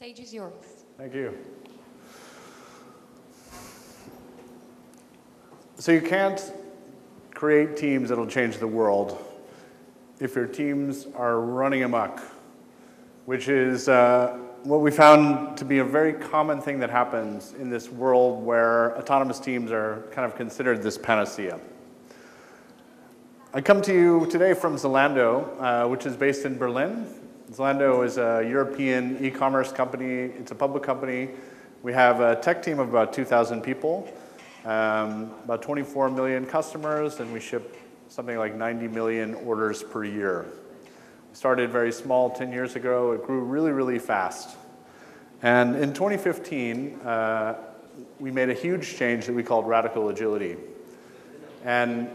stage is yours. Thank you. So you can't create teams that'll change the world if your teams are running amok, which is what we found to be a very common thing that happens in this world where autonomous teams are kind of considered this panacea. I come to you today from Zalando, which is based in Berlin. Zalando is a European e-commerce company. It's a public company. We have a tech team of about 2,000 people, about 24 million customers, and we ship something like 90 million orders per year. We started very small 10 years ago. It grew really, really fast. And in 2015, we made a huge change that we called radical agility. And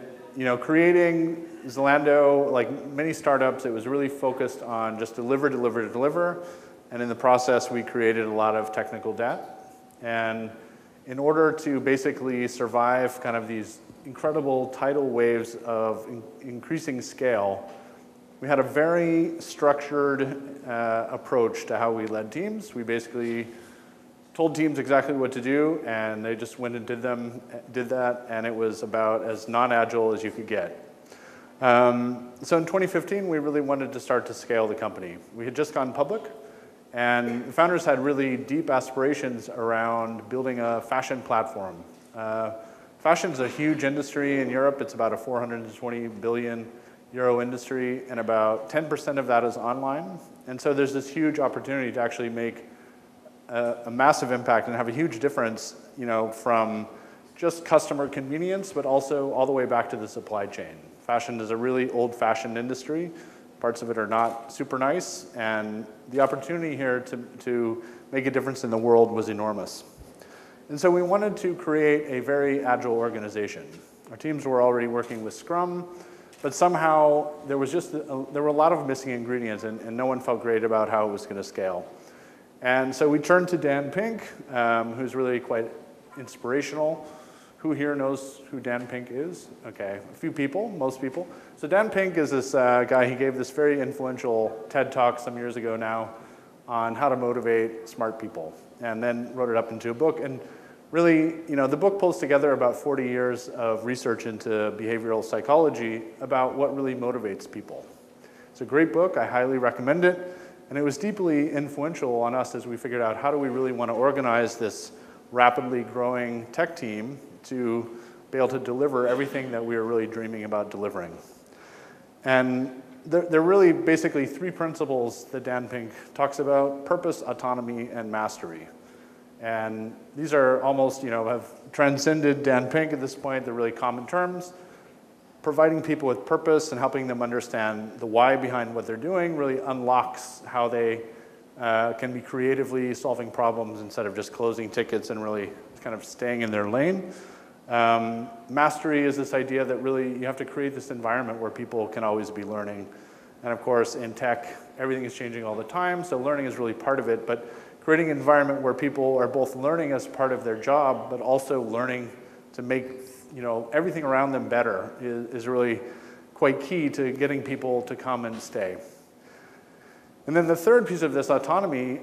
creating Zalando, like many startups, it was really focused on just deliver, deliver, deliver. And in the process, we created a lot of technical debt. And in order to basically survive kind of these incredible tidal waves of increasing scale, we had a very structured approach to how we led teams. We basically told teams exactly what to do, and they just went and did that, and it was about as non-agile as you could get. So in 2015, we really wanted to start to scale the company. We had just gone public, and the founders had really deep aspirations around building a fashion platform. Fashion is a huge industry in Europe. It's about a 420 billion euro industry, and about 10% of that is online. And so there's this huge opportunity to actually make a massive impact and have a huge difference, from just customer convenience, but also all the way back to the supply chain. Fashion is a really old-fashioned industry. Parts of it are not super nice, and the opportunity here to make a difference in the world was enormous. And so we wanted to create a very agile organization. Our teams were already working with Scrum, but somehow there were a lot of missing ingredients, and no one felt great about how it was going to scale. And so we turned to Dan Pink, who's really quite inspirational. Who here knows who Dan Pink is? Okay, a few people, most people. So Dan Pink is this guy. He gave this very influential TED Talk some years ago now on how to motivate smart people, and then wrote it up into a book. And really, the book pulls together about 40 years of research into behavioral psychology about what really motivates people. It's a great book. I highly recommend it. And it was deeply influential on us as we figured out how do we really want to organize this rapidly growing tech team to be able to deliver everything that we were really dreaming about delivering. And there are really basically three principles that Dan Pink talks about: purpose, autonomy, and mastery. And these are almost, have transcended Dan Pink at this point. They're really common terms. Providing people with purpose and helping them understand the why behind what they're doing really unlocks how they can be creatively solving problems instead of just closing tickets and really kind of staying in their lane. Mastery is this idea that really you have to create this environment where people can always be learning. And of course, in tech, everything is changing all the time, so learning is really part of it. But creating an environment where people are both learning as part of their job, but also learning to make everything around them better is really quite key to getting people to come and stay. And then the third piece of this, autonomy,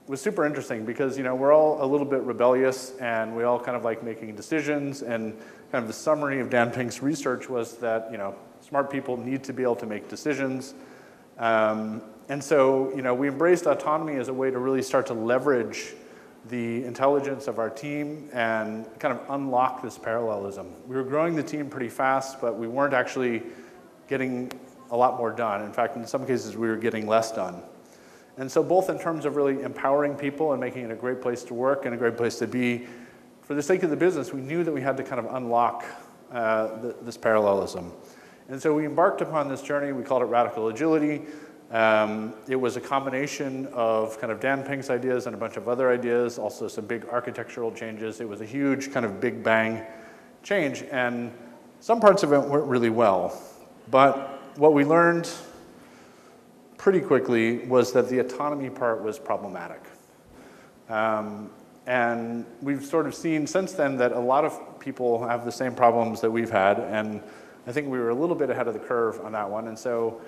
was super interesting because we're all a little bit rebellious, and we all kind of like making decisions. And kind of the summary of Dan Pink's research was that smart people need to be able to make decisions. And so we embraced autonomy as a way to really start to leverage the intelligence of our team and kind of unlock this parallelism. We were growing the team pretty fast, but we weren't actually getting a lot more done. In fact, in some cases, we were getting less done. And so both in terms of really empowering people and making it a great place to work and a great place to be, for the sake of the business, we knew that we had to kind of unlock this parallelism. And so we embarked upon this journey. We called it radical agility. It was a combination of kind of Dan Pink's ideas and a bunch of other ideas, also some big architectural changes. It was a huge kind of big bang change, and some parts of it went really well. But what we learned pretty quickly was that the autonomy part was problematic. And we've sort of seen since then that a lot of people have the same problems that we've had, and I think we were a little bit ahead of the curve on that one. And so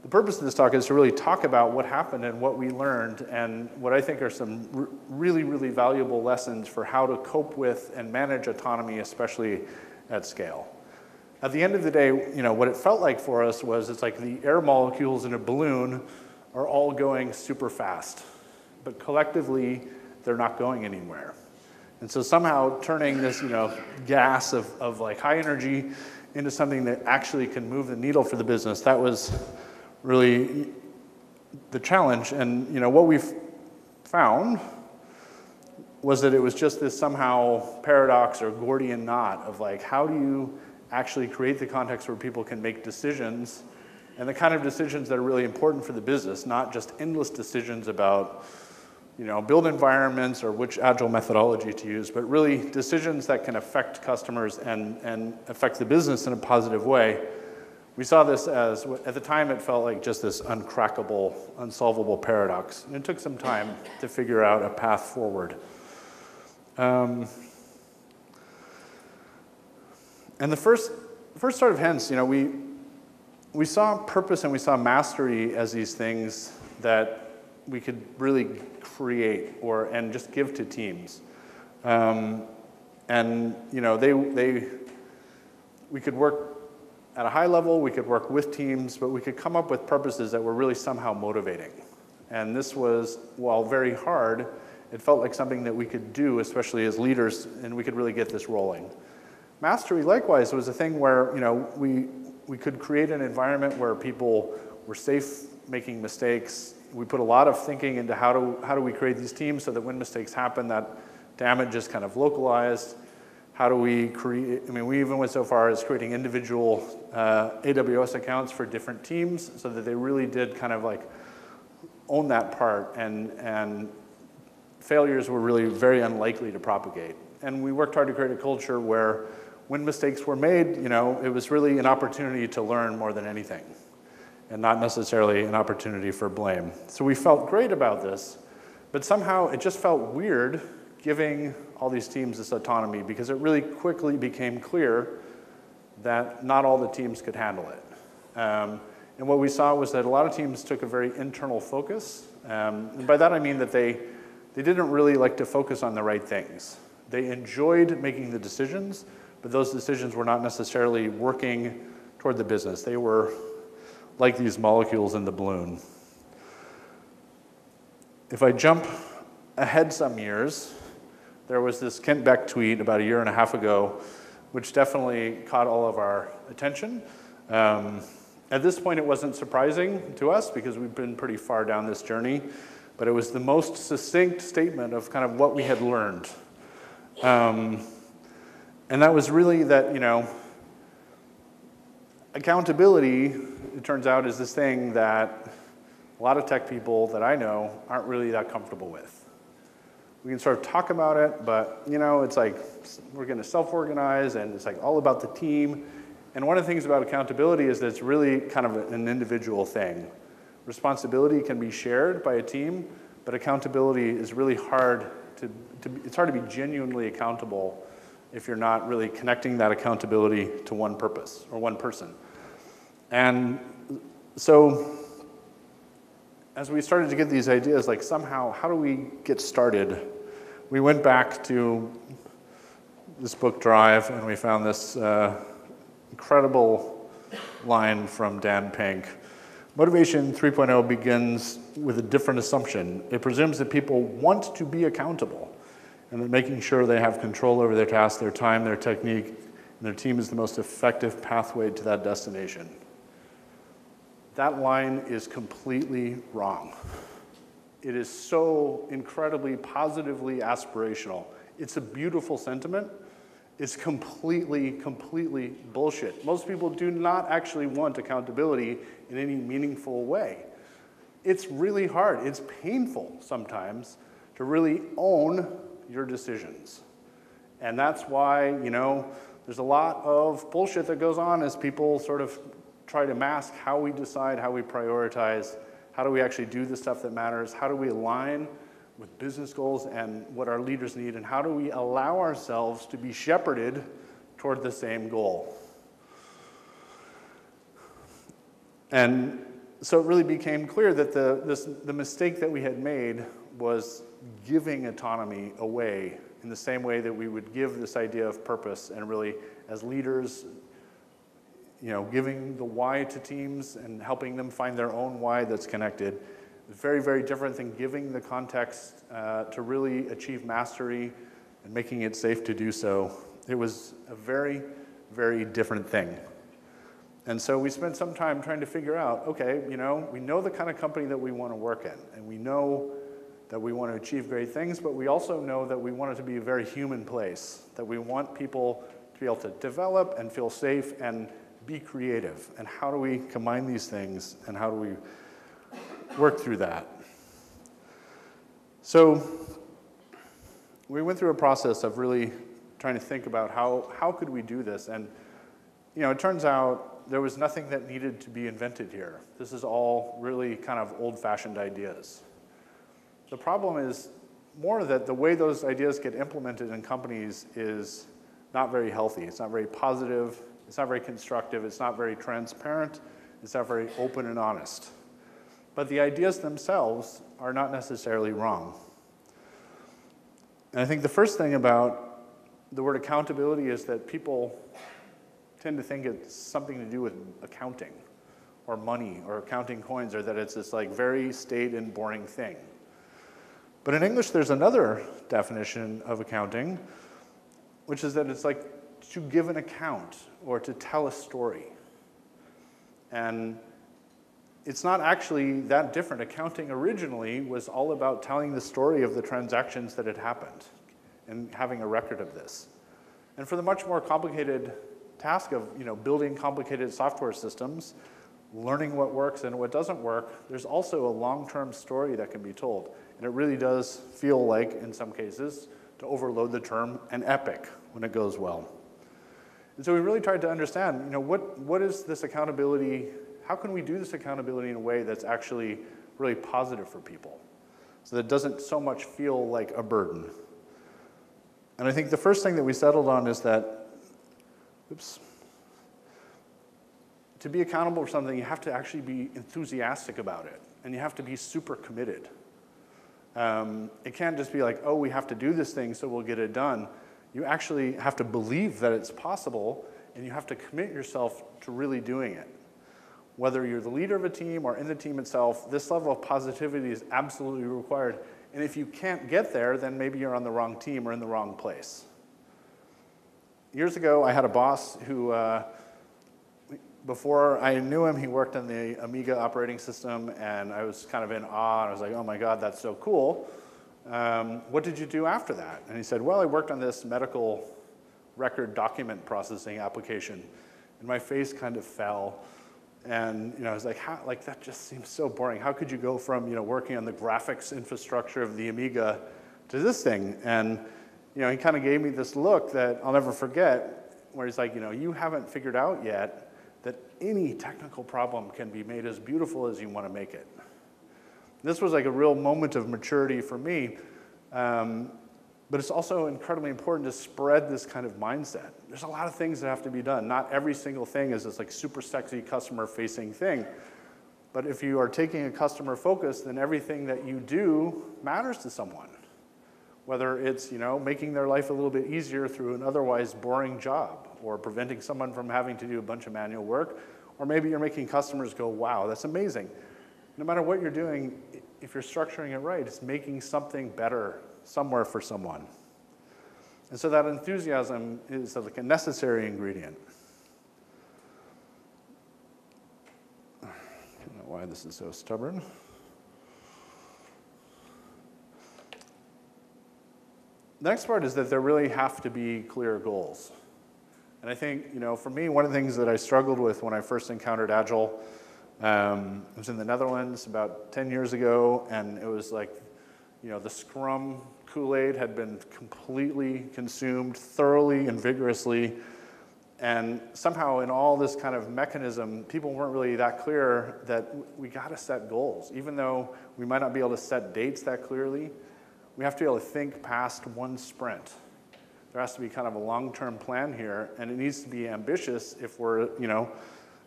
the purpose of this talk is to really talk about what happened and what we learned and what I think are some really, really valuable lessons for how to cope with and manage autonomy, especially at scale. At the end of the day, what it felt like for us was it's like the air molecules in a balloon are all going super fast, but collectively, they're not going anywhere. And so somehow turning this, gas of like high energy into something that actually can move the needle for the business, that was really the challenge. And what we've found was that it was just this somehow paradox or Gordian knot of like, how do you actually create the context where people can make decisions, and the kind of decisions that are really important for the business, not just endless decisions about build environments or which agile methodology to use, but really decisions that can affect customers and affect the business in a positive way. We saw this as, at the time, it felt like just this uncrackable, unsolvable paradox. And it took some time to figure out a path forward. And the first sort of hints, we saw purpose and we saw mastery as these things that we could really create and just give to teams. We could work at a high level, we could work with teams, but we could come up with purposes that were really somehow motivating. And this was, while very hard, it felt like something that we could do, especially as leaders, and we could really get this rolling. Mastery, likewise, was a thing where we could create an environment where people were safe making mistakes. We put a lot of thinking into how do we create these teams so that when mistakes happen, that damage is kind of localized. How do we create, we even went so far as creating individual AWS accounts for different teams so that they really did kind of like own that part, and failures were really very unlikely to propagate. And we worked hard to create a culture where when mistakes were made, it was really an opportunity to learn more than anything, and not necessarily an opportunity for blame. So we felt great about this, but somehow it just felt weird giving all these teams this autonomy, because it really quickly became clear that not all the teams could handle it. And what we saw was that a lot of teams took a very internal focus. And by that I mean that they didn't really like to focus on the right things. They enjoyed making the decisions, but those decisions were not necessarily working toward the business. They were like these molecules in the balloon. If I jump ahead some years, there was this Kent Beck tweet about 1.5 years ago, which definitely caught all of our attention. At this point, it wasn't surprising to us because we've been pretty far down this journey, but it was the most succinct statement of kind of what we had learned. And that was really that, accountability, it turns out, is this thing that a lot of tech people that I know aren't really that comfortable with. We can sort of talk about it, but it's like we're going to self-organize, and it's like all about the team. And one of the things about accountability is that it's really kind of an individual thing. Responsibility can be shared by a team, but accountability is really hard it's hard to be genuinely accountable if you're not really connecting that accountability to one purpose or one person. And so as we started to get these ideas, like somehow, how do we get started? We went back to this book Drive, and we found this incredible line from Dan Pink. Motivation 3.0 begins with a different assumption. It presumes that people want to be accountable, and that making sure they have control over their tasks, their time, their technique, and their team is the most effective pathway to that destination. That line is completely wrong. It is so incredibly positively aspirational. It's a beautiful sentiment. It's completely, completely bullshit. Most people do not actually want accountability in any meaningful way. It's really hard. It's painful sometimes to really own your decisions. And that's why, there's a lot of bullshit that goes on as people sort of try to mask how we decide, how we prioritize, how do we actually do the stuff that matters, how do we align with business goals and what our leaders need, and how do we allow ourselves to be shepherded toward the same goal. And so it really became clear that the mistake that we had made was giving autonomy away in the same way that we would give this idea of purpose, and really, as leaders, giving the why to teams and helping them find their own why that's connected. Very, very different than giving the context to really achieve mastery and making it safe to do so. It was a very, very different thing. And so we spent some time trying to figure out, okay, we know the kind of company that we want to work in, and we know that we want to achieve great things, but we also know that we want it to be a very human place, that we want people to be able to develop and feel safe and be creative. And how do we combine these things, and how do we work through that? So we went through a process of really trying to think about how could we do this. And it turns out there was nothing that needed to be invented here. This is all really kind of old-fashioned ideas. The problem is more that the way those ideas get implemented in companies is not very healthy. It's not very positive. It's not very constructive. It's not very transparent. It's not very open and honest. But the ideas themselves are not necessarily wrong. And I think the first thing about the word accountability is that people tend to think it's something to do with accounting or money or counting coins, or that it's this very staid and boring thing. But in English, there's another definition of accounting, which is that it's to give an account or to tell a story. And it's not actually that different. Accounting originally was all about telling the story of the transactions that had happened and having a record of this. And for the much more complicated task of building complicated software systems, learning what works and what doesn't work, there's also a long-term story that can be told. And it really does feel like, in some cases, to overload the term, an epic when it goes well. And so we really tried to understand, what is this accountability? How can we do this accountability in a way that's actually really positive for people, so that it doesn't so much feel like a burden? And I think the first thing that we settled on is that, to be accountable for something, you have to actually be enthusiastic about it, and you have to be super committed. It can't just be we have to do this thing, so we'll get it done. You actually have to believe that it's possible, and you have to commit yourself to really doing it. Whether you're the leader of a team or in the team itself, this level of positivity is absolutely required. And if you can't get there, then maybe you're on the wrong team or in the wrong place. Years ago, I had a boss who, before I knew him, he worked on the Amiga operating system, and I was kind of in awe, and I was like, oh my God, that's so cool. What did you do after that? And he said, well, I worked on this medical record document processing application. And my face kind of fell. And I was like, that just seems so boring. How could you go from working on the graphics infrastructure of the Amiga to this thing? And he kind of gave me this look that I'll never forget, where he's like, you haven't figured out yet that any technical problem can be made as beautiful as you want to make it. This was a real moment of maturity for me, but it's also incredibly important to spread this kind of mindset. There's a lot of things that have to be done. Not every single thing is this super sexy customer-facing thing. But if you are taking a customer focus, then everything that you do matters to someone. Whether it's making their life a little bit easier through an otherwise boring job, or preventing someone from having to do a bunch of manual work, or maybe you're making customers go, wow, that's amazing. No matter what you're doing, if you're structuring it right, it's making something better somewhere for someone. And so that enthusiasm is a necessary ingredient. I don't know why this is so stubborn. The next part is that there really have to be clear goals. And I think, for me, one of the things that I struggled with when I first encountered Agile, I was in the Netherlands about 10 years ago, and it was the Scrum Kool-Aid had been completely consumed thoroughly and vigorously, and somehow in all this kind of mechanism, people weren't really that clear that we got to set goals. Even though we might not be able to set dates that clearly, we have to be able to think past one sprint. There has to be kind of a long-term plan here, and it needs to be ambitious if we're,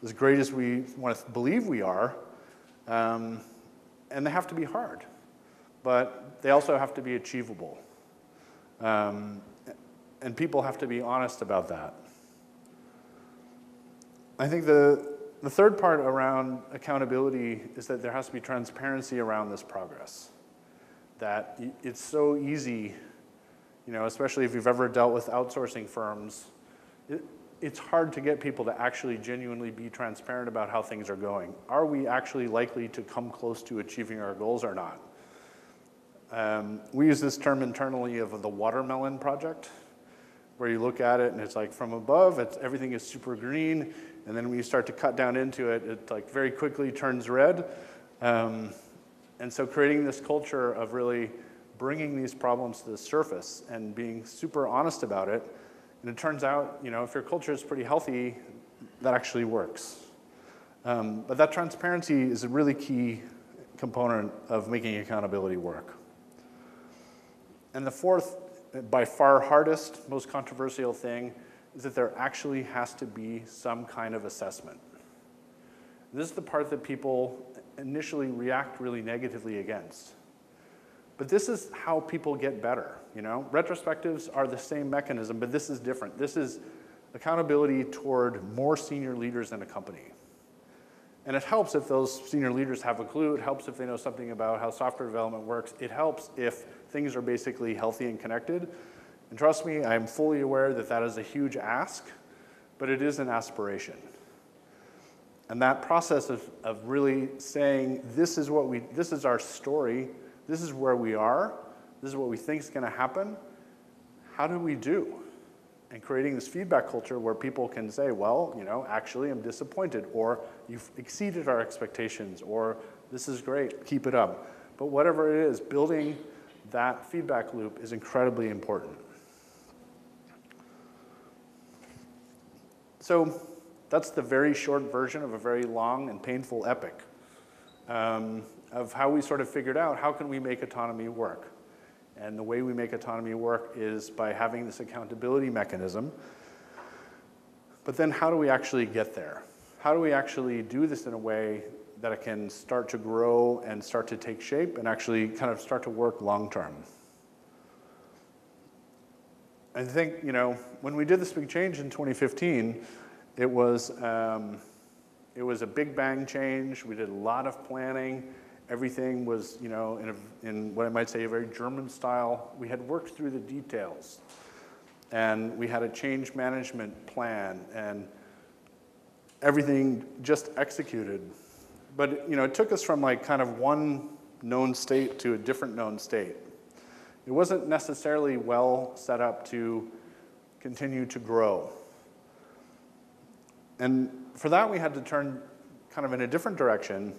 as great as we want to believe we are. And they have to be hard, but they also have to be achievable. And people have to be honest about that. I think the third part around accountability is that there has to be transparency around this progress. That it's so easy, especially if you've ever dealt with outsourcing firms, it's hard to get people to actually genuinely be transparent about how things are going. Are we actually likely to come close to achieving our goals or not? We use this term internally of the watermelon project, where you look at it and it's like from above, everything is super green, and then when you start to cut down into it, it like very quickly turns red. And so creating this culture of really bringing these problems to the surface and being super honest about it. And it turns out, if your culture is pretty healthy, that actually works. But that transparency is a really key component of making accountability work. And the fourth, by far hardest, most controversial thing is that there actually has to be some kind of assessment. This is the part that people initially react really negatively against. But this is how people get better, Retrospectives are the same mechanism, but this is different. This is accountability toward more senior leaders in a company. And it helps if those senior leaders have a clue. It helps if they know something about how software development works. It helps if things are basically healthy and connected. And trust me, I'm fully aware that that is a huge ask, but it is an aspiration. And that process of really saying, this is our story, this is where we are, this is what we think is going to happen, how do we do? And creating this feedback culture where people can say, well, actually I'm disappointed, or you've exceeded our expectations, or this is great, keep it up. But whatever it is, building that feedback loop is incredibly important. So that's the very short version of a very long and painful epic of how we sort of figured out how can we make autonomy work. And the way we make autonomy work is by having this accountability mechanism. But then how do we actually get there? How do we actually do this in a way that it can start to grow and start to take shape and actually kind of start to work long term? I think, when we did this big change in 2015, it was a big bang change. We did a lot of planning. Everything was, in what I might say a very German style. We had worked through the details, and we had a change management plan, and everything just executed. But it took us from like kind of one known state to a different known state. It wasn't necessarily well set up to continue to grow. And for that, we had to turn kind of in a different direction.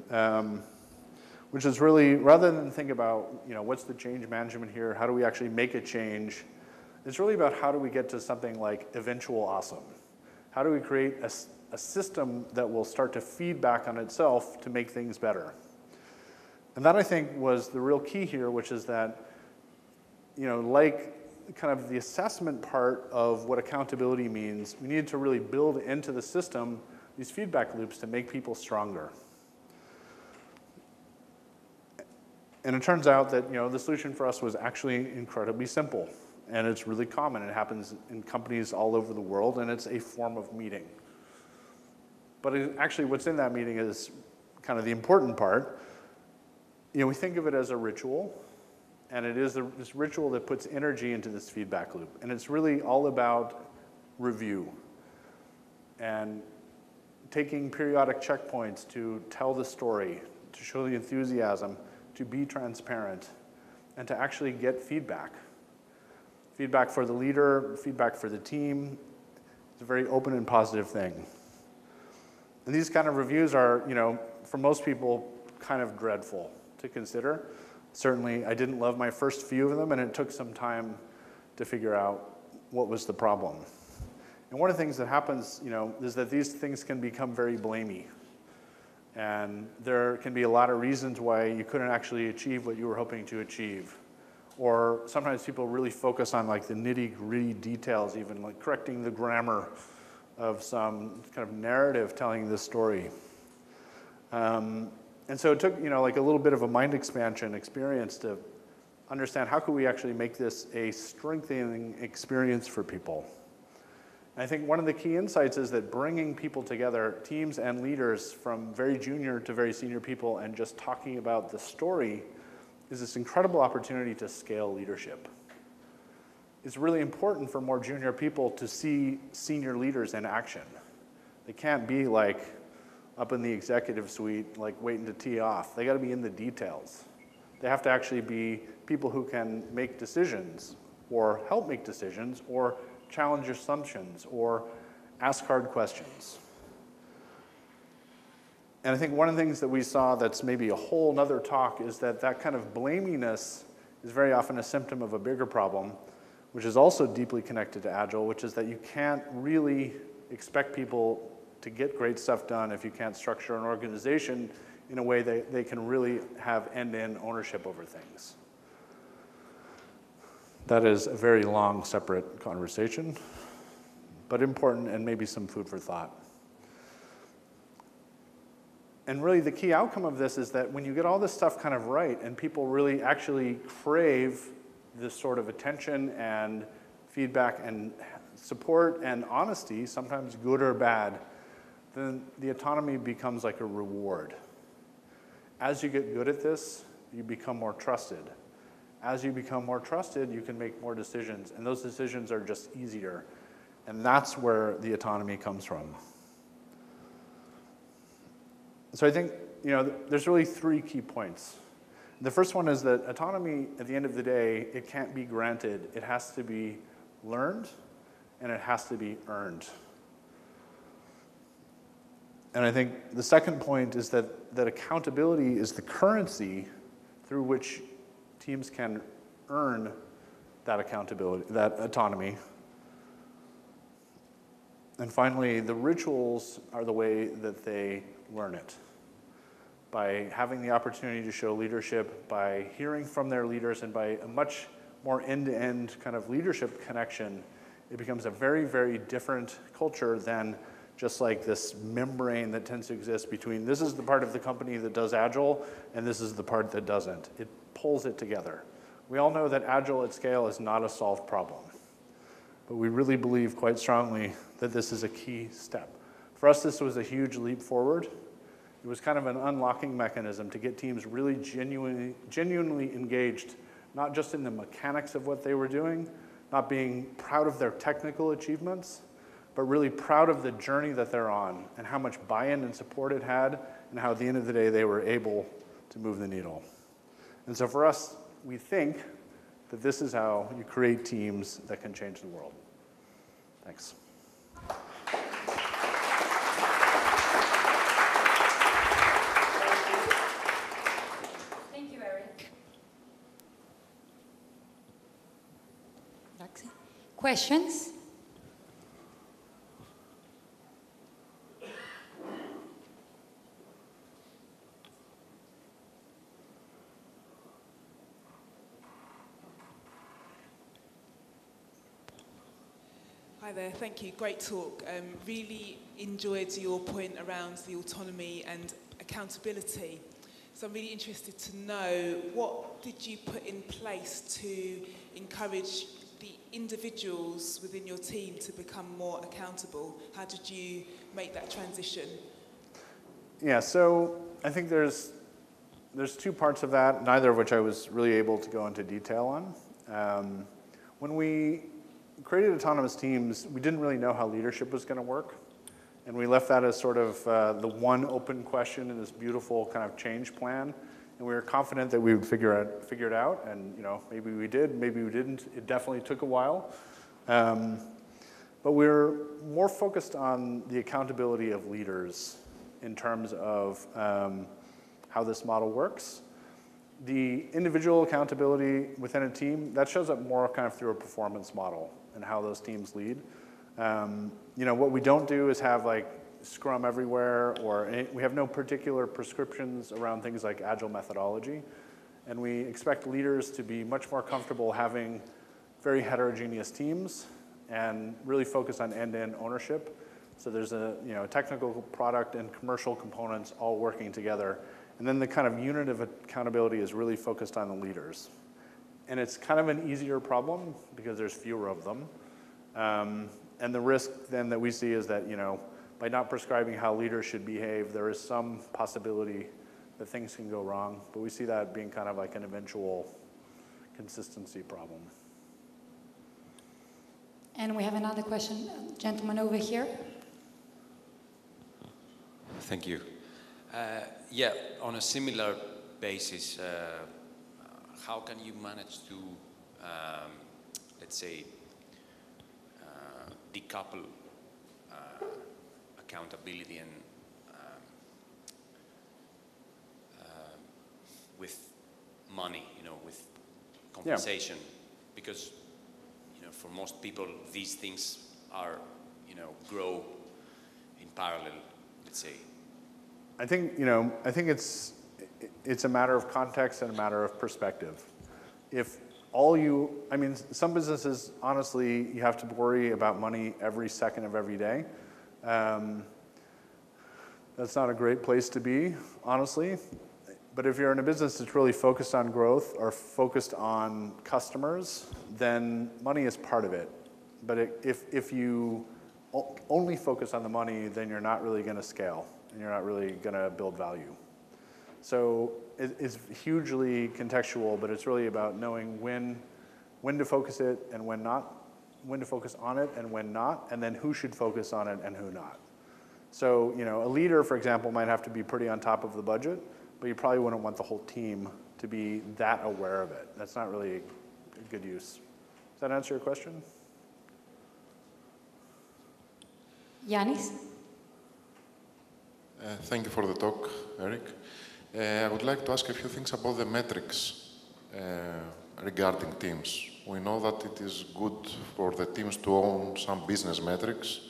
Which is really, rather than think about, what's the change management here, how do we actually make a change, it's really about how do we get to something like eventual awesome. How do we create a system that will start to feed back on itself to make things better? And that, I think, was the real key here, which is that, like kind of the assessment part of what accountability means, we needed to really build into the system these feedback loops to make people stronger. And it turns out that the solution for us was actually incredibly simple, and it's really common. It happens in companies all over the world, and it's a form of meeting. But actually, what's in that meeting is kind of the important part. We think of it as a ritual, and it is this ritual that puts energy into this feedback loop, and it's really all about review and taking periodic checkpoints to tell the story, to show the enthusiasm, to be transparent, and to actually get feedback. Feedback for the leader, feedback for the team. It's a very open and positive thing. And these kind of reviews are, for most people, kind of dreadful to consider. Certainly, I didn't love my first few of them, and it took some time to figure out what was the problem. And one of the things that happens, is that these things can become very blamey. And there can be a lot of reasons why you couldn't actually achieve what you were hoping to achieve. Or sometimes people really focus on like the nitty-gritty details, even like correcting the grammar of some kind of narrative telling this story. And And so it took, like a little bit of a mind expansion experience to understand how could we actually make this a strengthening experience for people. And I think one of the key insights is that bringing people together, teams and leaders from very junior to very senior people, and just talking about the story is this incredible opportunity to scale leadership. It's really important for more junior people to see senior leaders in action. They can't be like up in the executive suite, like waiting to tee off. They got to be in the details. They have to actually be people who can make decisions or help make decisions or challenge assumptions or ask hard questions. And I think one of the things that we saw that's maybe a whole nother talk is that kind of blaminess is very often a symptom of a bigger problem, which is also deeply connected to Agile, which is that you can't really expect people to get great stuff done if you can't structure an organization in a way that they can really have end-to-end ownership over things. That is a very long, separate conversation, but important and maybe some food for thought. And really the key outcome of this is that when you get all this stuff kind of right and people really actually crave this sort of attention and feedback and support and honesty, sometimes good or bad, then the autonomy becomes like a reward. As you get good at this, you become more trusted. As you become more trusted, you can make more decisions, and those decisions are just easier. And that's where the autonomy comes from. So I think, there's really 3 key points. The first one is that autonomy, at the end of the day, it can't be granted. It has to be learned, and it has to be earned. And I think the second point is that accountability is the currency through which teams can earn that accountability, that autonomy. And finally, the rituals are the way that they learn it. By having the opportunity to show leadership, by hearing from their leaders, and by a much more end-to-end kind of leadership connection, it becomes a very, very different culture than just like this membrane that tends to exist between this is the part of the company that does Agile and this is the part that doesn't. It pulls it together. We all know that Agile at scale is not a solved problem, but we really believe quite strongly that this is a key step. For us, this was a huge leap forward. It was kind of an unlocking mechanism to get teams really genuinely engaged, not just in the mechanics of what they were doing, not being proud of their technical achievements, but really proud of the journey that they're on and how much buy-in and support it had and how at the end of the day they were able to move the needle. And so for us, we think that this is how you create teams that can change the world. Thanks. Thank you, Eric. Questions? Hi there, thank you. Great talk. Really enjoyed your point around the autonomy and accountability. So I'm really interested to know, what did you put in place to encourage the individuals within your team to become more accountable? How did you make that transition? Yeah, so I think there's 2 parts of that, neither of which I was really able to go into detail on. When we created autonomous teams, we didn't really know how leadership was going to work. And we left that as sort of the one open question in this beautiful kind of change plan. And we were confident that we would figure it out. And maybe we did, maybe we didn't. It definitely took a while. But we're more focused on the accountability of leaders in terms of how this model works. The individual accountability within a team, that shows up more kind of through a performance model and how those teams lead. What we don't do is have like Scrum everywhere, or we have no particular prescriptions around things like Agile methodology. And we expect leaders to be much more comfortable having very heterogeneous teams and really focus on end-to-end ownership So there's a technical product and commercial components all working together. And then the kind of unit of accountability is really focused on the leaders. And it's kind of an easier problem because there's fewer of them. And the risk then that we see is that, by not prescribing how leaders should behave, there is some possibility that things can go wrong. But we see that being kind of like an eventual consistency problem. And we have another question, gentleman over here. Thank you. Yeah, on a similar basis, how can you manage to, let's say, decouple accountability and with money, with compensation? Yeah. Because, for most people, these things are, grow in parallel, let's say. I think it's a matter of context and a matter of perspective. If some businesses, honestly, you have to worry about money every second of every day. That's not a great place to be, honestly. But if you're in a business that's really focused on growth or focused on customers, then money is part of it. But if you only focus on the money, then you're not really going to scale, and you're not really going to build value. So it's hugely contextual, but it's really about knowing when to focus it and when not, when to focus on it and when not, and then who should focus on it and who not. So, a leader, for example, might have to be pretty on top of the budget, but you probably wouldn't want the whole team to be that aware of it. That's not really a good use. Does that answer your question? Yanis? Thank you for the talk, Eric. I would like to ask a few things about the metrics regarding teams. We know that it is good for the teams to own some business metrics,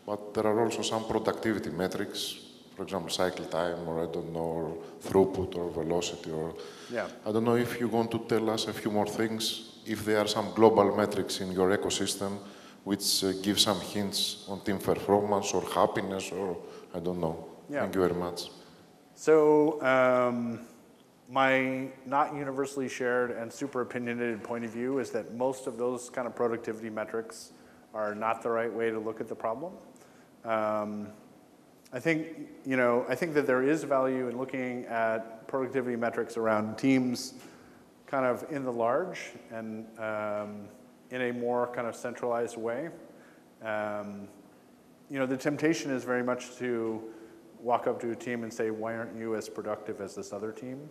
but there are also some productivity metrics, for example, cycle time, or or throughput, or velocity, or... Yeah. I don't know if you want to tell us a few more things, if there are some global metrics in your ecosystem which give some hints on team performance or happiness, or I don't know. Yeah. Thank you very much. So my not universally shared and super opinionated point of view is that most of those kind of productivity metrics are not the right way to look at the problem. I think that there is value in looking at productivity metrics around teams kind of in the large and in a more kind of centralized way. The temptation is very much to walk up to a team and say, why aren't you as productive as this other team?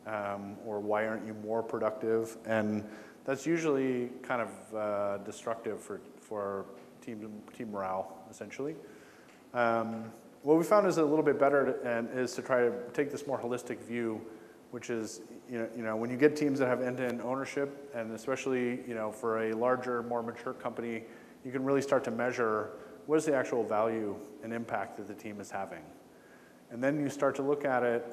Or why aren't you more productive? And that's usually kind of destructive for team morale, essentially. What we found is a little bit better is to try to take this more holistic view, which is, when you get teams that have end-to-end ownership, and especially, for a larger, more mature company, you can really start to measure what is the actual value and impact that the team is having. And then you start to look at it,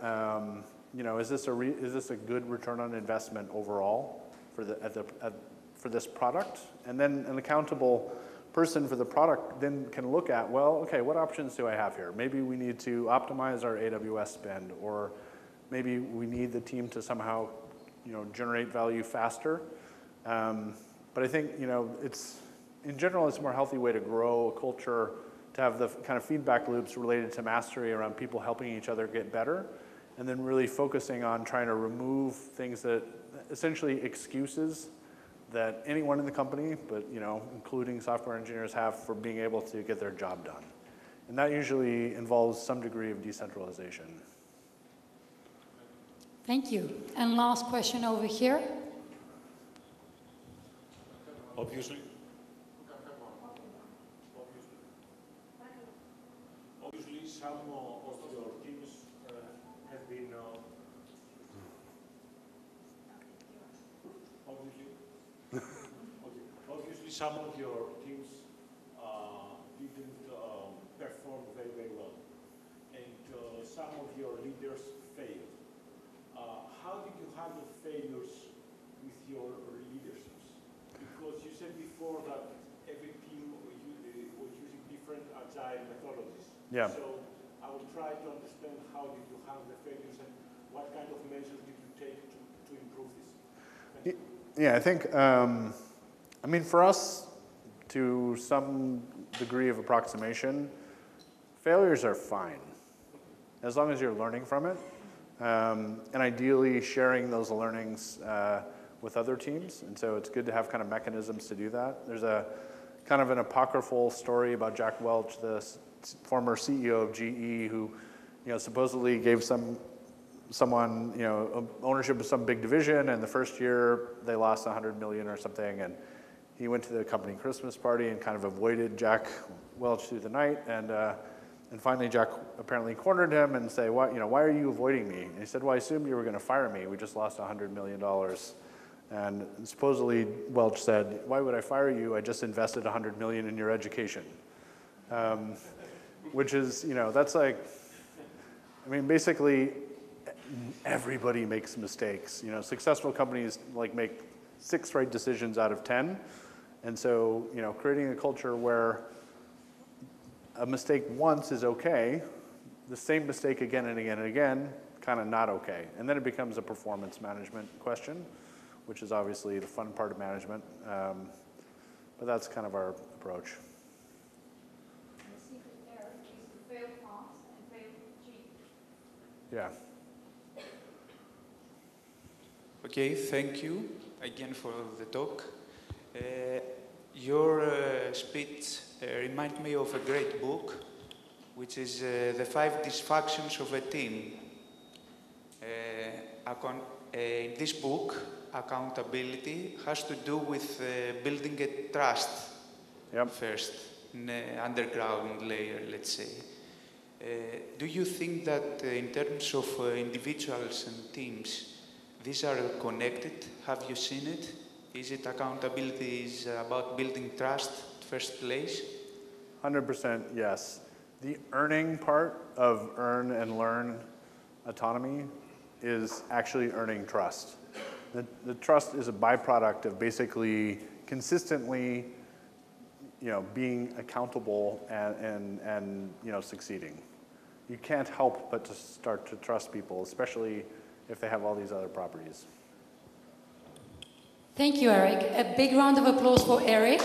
is this a good return on investment overall for this product? And then an accountable person for the product then can look at, well, okay, what options do I have here? Maybe we need to optimize our AWS spend, or maybe we need the team to somehow, generate value faster. But I think, in general, it's a more healthy way to grow a culture, to have the kind of feedback loops related to mastery around people helping each other get better, and then really focusing on trying to remove things that, essentially excuses that anyone in the company, but including software engineers, have for being able to get their job done. And that usually involves some degree of decentralization. Thank you. And last question over here. Obviously, some of your teams have been obviously some of your teams didn't perform very, very well, and some of your leaders failed. How did you handle failures with your leaderships? Because you said before that every team was using different agile methodologies. Yeah. So I will try to understand how did you handle the failures and what kind of measures did you take to improve this? Yeah, I think, I mean, for us, to some degree of approximation, failures are fine, as long as you're learning from it, and ideally sharing those learnings with other teams. And so it's good to have kind of mechanisms to do that. There's a kind of an apocryphal story about Jack Welch, the former CEO of GE, who, supposedly gave someone, ownership of some big division, and the first year they lost 100 million or something, and he went to the company Christmas party and kind of avoided Jack Welch through the night, and finally Jack apparently cornered him and said, why are you avoiding me? And he said, well, I assumed you were going to fire me. We just lost $100 million. And supposedly Welch said, why would I fire you? I just invested 100 million in your education. Which is, that's like, I mean, basically everybody makes mistakes. Successful companies make 6 right decisions out of 10. And so, creating a culture where a mistake once is okay, the same mistake again and again and again, kind of not okay. And then it becomes a performance management question, which is obviously the fun part of management. But that's kind of our approach. The secret there is to fail fast and fail cheap. Yeah. Okay, thank you again for the talk. Your speech reminds me of a great book, which is The 5 Dysfunctions of a Team. In this book, accountability has to do with building a trust first, in an underground layer, let's say. Do you think that in terms of individuals and teams, these are connected? Have you seen it? Is it accountability is about building trust at first place? 100% yes. The earning part of earn and learn autonomy is actually earning trust. The trust is a byproduct of basically consistently, being accountable and succeeding. You can't help but to start to trust people, especially if they have all these other properties. Thank you, Eric. A big round of applause for Eric.